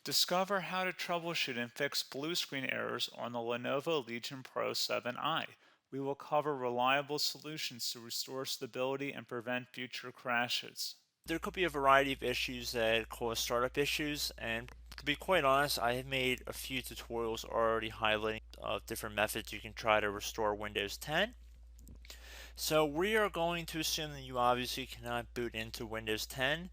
Discover how to troubleshoot and fix blue screen errors on the Lenovo Legion Pro 7i. We will cover reliable solutions to restore stability and prevent future crashes. There could be a variety of issues that cause startup issues, and to be quite honest, I have made a few tutorials already highlighting different methods you can try to restore Windows 10. So we are going to assume that you obviously cannot boot into Windows 10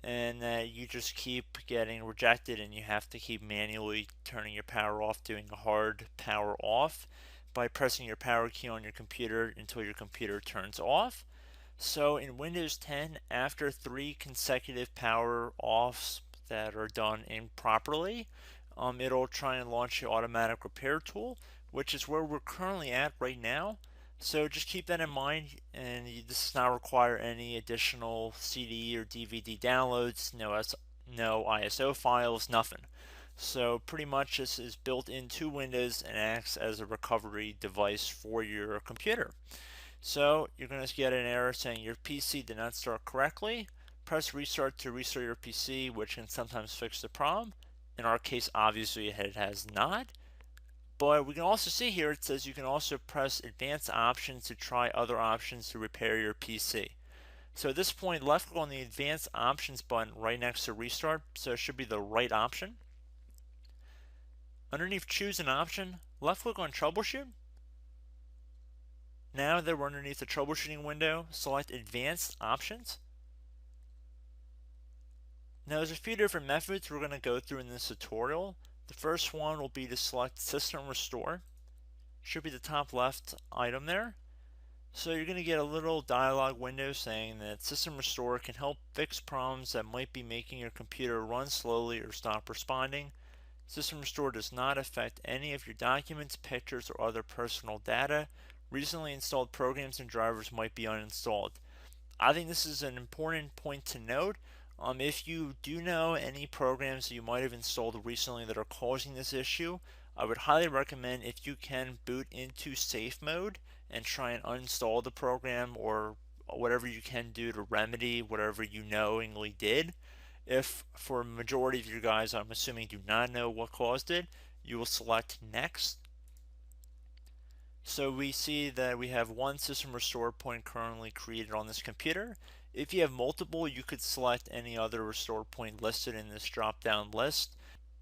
and that you just keep getting rejected and you have to keep manually turning your power off, doing a hard power off by pressing your power key on your computer until your computer turns off. So in Windows 10, after 3 consecutive power offs that are done improperly, it'll try and launch the automatic repair tool, which is where we're currently at right now. So just keep that in mind, and this does not require any additional CD or DVD downloads, no ISO files, nothing. So pretty much this is built into Windows and acts as a recovery device for your computer. So you're going to get an error saying your PC did not start correctly. Press restart to restart your PC, which can sometimes fix the problem. In our case, obviously it has not. But we can also see here it says you can also press advanced options to try other options to repair your PC. So at this point, left click on the advanced options button right next to restart, so it should be the right option. Underneath choose an option, left click on troubleshoot. Now that we're underneath the troubleshooting window, select advanced options. Now there's a few different methods we're going to go through in this tutorial. The first one will be to select System Restore. Should be the top left item there. So you're going to get a little dialog window saying that System Restore can help fix problems that might be making your computer run slowly or stop responding. System Restore does not affect any of your documents, pictures, or other personal data. Recently installed programs and drivers might be uninstalled. I think this is an important point to note. If you do know any programs that you might have installed recently that are causing this issue, I would highly recommend if you can boot into safe mode and try and uninstall the program or whatever you can do to remedy whatever you knowingly did. If for a majority of you guys, I'm assuming do not know what caused it, you will select next. So we see that we have one system restore point currently created on this computer. If you have multiple, you could select any other restore point listed in this drop down list.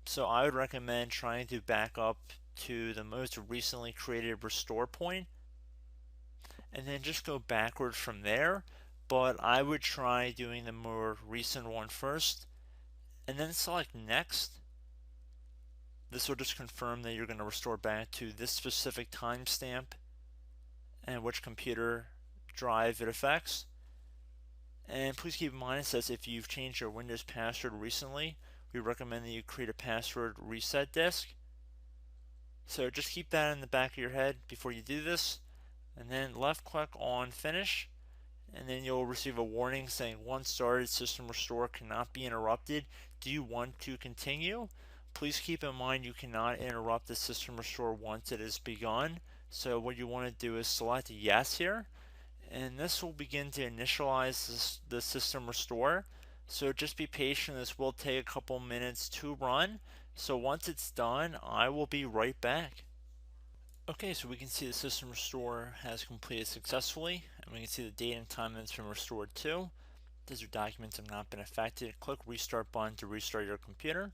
So I would recommend trying to back up to the most recently created restore point and then just go backwards from there. But I would try doing the more recent one first and then select next. This will just confirm that you're going to restore back to this specific timestamp and which computer drive it affects. And please keep in mind it says if you've changed your Windows password recently, we recommend that you create a password reset disk. So just keep that in the back of your head before you do this, and then left click on finish, and then you'll receive a warning saying once started, system restore cannot be interrupted. Do you want to continue? Please keep in mind you cannot interrupt the system restore once it has begun. So what you want to do is select yes here, and this will begin to initialize the system restore. So just be patient, this will take a couple minutes to run. So once it's done, I will be right back. Okay, so we can see the system restore has completed successfully, and we can see the date and time that it's been restored to. These documents have not been affected. Click restart button to restart your computer.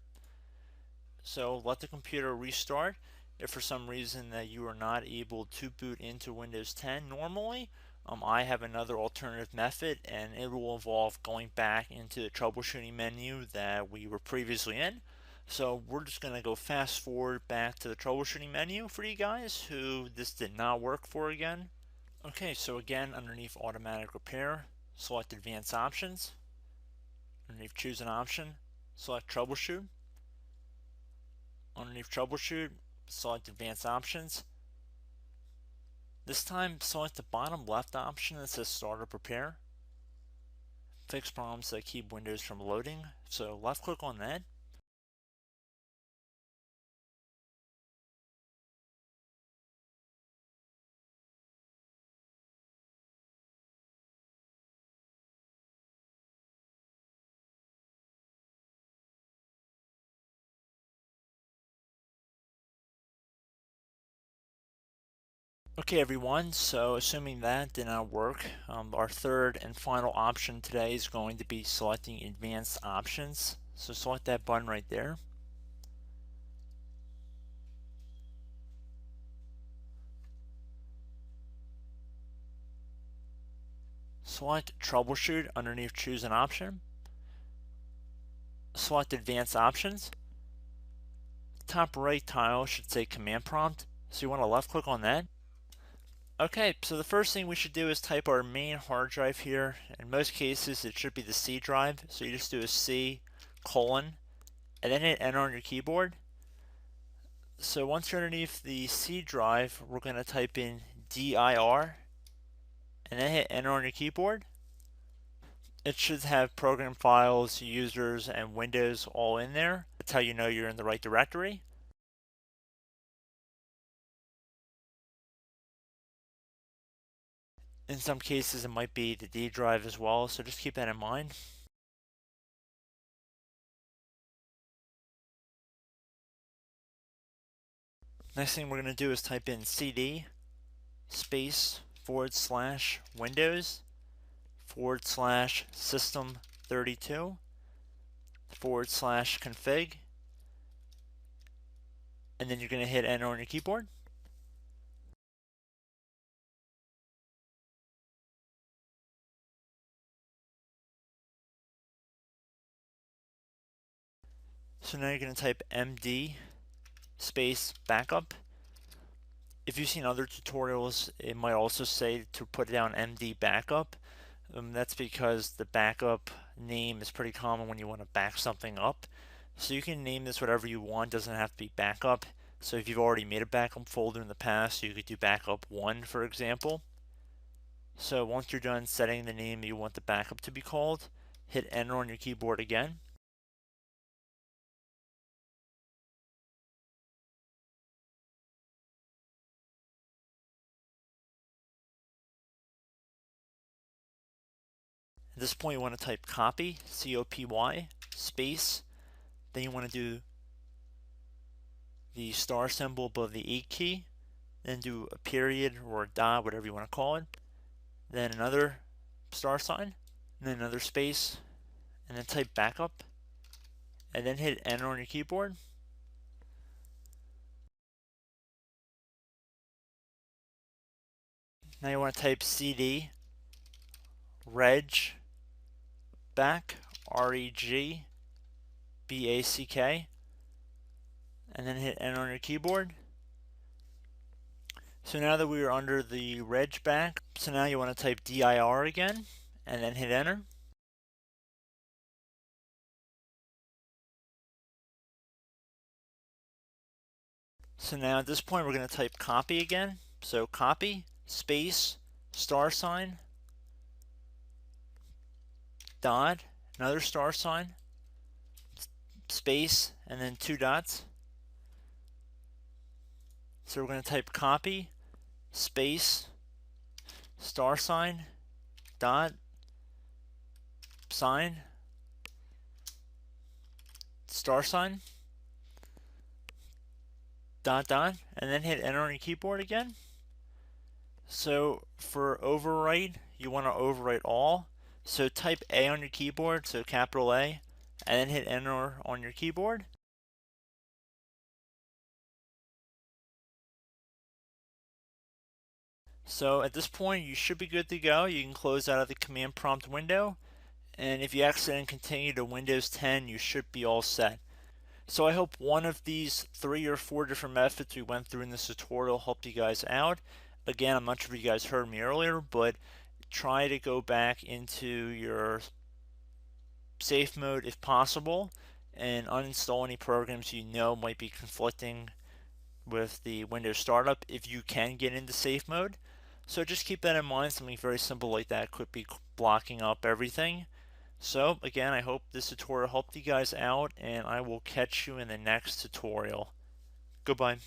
So let the computer restart. If for some reason that you are not able to boot into Windows 10 normally, I have another alternative method, and it will involve going back into the troubleshooting menu that we were previously in. So we're just going to go fast forward back to the troubleshooting menu for you guys who this did not work for again. Okay, so again, underneath automatic repair, select advanced options. Underneath choose an option, select troubleshoot. Underneath troubleshoot, select advanced options. This time, select the bottom left option that says Startup Repair. Fix problems that keep Windows from loading. So left click on that. Okay everyone, so assuming that did not work, our third and final option today is going to be selecting advanced options. So select that button right there. Select troubleshoot underneath choose an option. Select advanced options. Top right tile should say command prompt, so you want to left click on that. Okay, so the first thing we should do is type our main hard drive here. In most cases it should be the C drive, so you just do a C colon and then hit enter on your keyboard. So once you're underneath the C drive, we're going to type in dir and then hit enter on your keyboard. It should have program files, users, and Windows all in there. That's how you know you're in the right directory. In some cases it might be the D drive as well, so just keep that in mind. Next thing we're going to do is type in cd space / Windows / system 32 / config, and then you're going to hit enter on your keyboard. So now you're going to type md space backup. If you've seen other tutorials, it might also say to put down md backup. That's because the backup name is pretty common when you want to back something up. So you can name this whatever you want, doesn't have to be backup. So if you've already made a backup folder in the past, you could do backup 1 for example. So once you're done setting the name you want the backup to be called, hit enter on your keyboard again. At this point you want to type copy, C-O-P-Y, space, then you want to do the star symbol above the 8 key, then do a period or a dot, whatever you want to call it, then another star sign, and then another space, and then type backup, and then hit enter on your keyboard. Now you want to type cd reg back, R-E-G B-A-C-K, and then hit enter on your keyboard. So now that we are under the reg back, so now you want to type dir again, and then hit enter. So now at this point we're going to type copy again. So copy, space, star sign, dot, another star sign, space, and then 2 dots. So we're going to type copy, space, star sign, dot, sign, star sign, dot, dot, and then hit enter on your keyboard again. So for overwrite, you want to overwrite all. So type A on your keyboard, so capital A, and then hit enter on your keyboard. So at this point you should be good to go. You can close out of the command prompt window, and if you accidentally continue to Windows 10 you should be all set. So I hope one of these 3 or 4 different methods we went through in this tutorial helped you guys out. Again, I'm not sure if you guys heard me earlier, but try to go back into your safe mode if possible and uninstall any programs you know might be conflicting with the Windows startup if you can get into safe mode. So just keep that in mind. Something very simple like that could be blocking up everything. So again, I hope this tutorial helped you guys out, and I will catch you in the next tutorial. Goodbye.